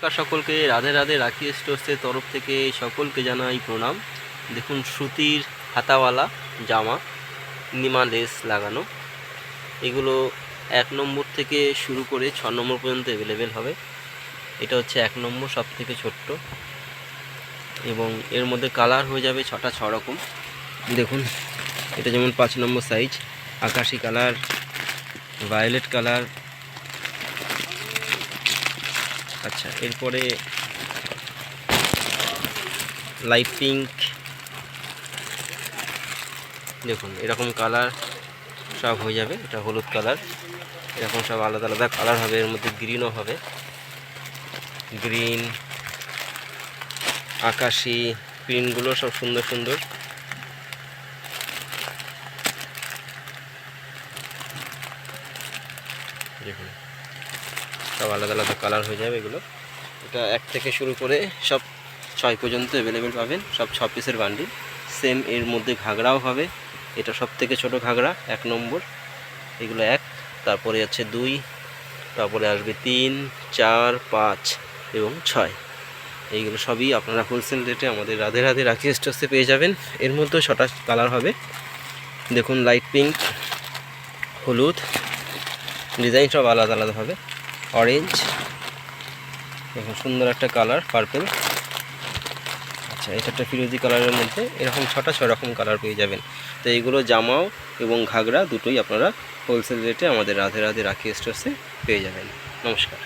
সকলকে রাধে রাধে রাখি স্টোর্সের তরফ থেকে সকলকে জানাই প্রণাম। দেখুন সুতির হাতাওয়ালা জামা, নিমা লেস লাগানো, এগুলো 1 নম্বর থেকে শুরু করে 6 নম্বর পর্যন্ত অ্যাভেলেবেল হবে। এটা হচ্ছে 1 নম্বর, সব থেকে ছোট্ট, এবং এর মধ্যে কালার হয়ে যাবে 6 রকম। দেখুন এটা যেমন 5 নম্বর সাইজ, আকাশি কালার, ভায়োলেট কালার। আচ্ছা, এরপরে লাইট পিঙ্ক, দেখুন এরকম কালার সব হয়ে যাবে। এটা হলুদ কালার, এরকম সব আলাদা আলাদা কালার হবে। এর মধ্যে গ্রিনও হবে, গ্রিন, আকাশি, প্রিন্টগুলো সব সুন্দর সুন্দর। দেখুন সব আলাদা আলাদা কালার হয়ে যাবে এগুলো। এটা 1 থেকে শুরু করে সব 6 পর্যন্ত অ্যাভেলেবেল পাবেন, সব 6 পিসের বান্ডিল। সেম এর মধ্যে ঘাগরাও হবে। এটা সব থেকে ছোট ঘাগরা, 1 নম্বর। এগুলো 1, তারপরে আছে 2, তারপরে আসবে 3, 4, 5 এবং 6। এইগুলো সবই আপনারা হোলসেল রেটে আমাদের রাধে রাধে রাখি স্টোর্সে পেয়ে যাবেন। এর মধ্যে 6টা কালার হবে। দেখুন লাইট পিঙ্ক, হলুদ, ডিজাইন সব আলাদা আলাদা হবে, অরেঞ্জ, দেখুন সুন্দর একটা কালার, পার্পল। আচ্ছা, এটা একটা ফিরোজি কালারের মধ্যে, এরকম 6 রকম কালার পেয়ে যাবেন। তো এইগুলো জামাও এবং ঘাগরা দুটোই আপনারা হোলসেল রেটে আমাদের রাধে রাধে রাখি স্টোর্সে পেয়ে যাবেন। নমস্কার।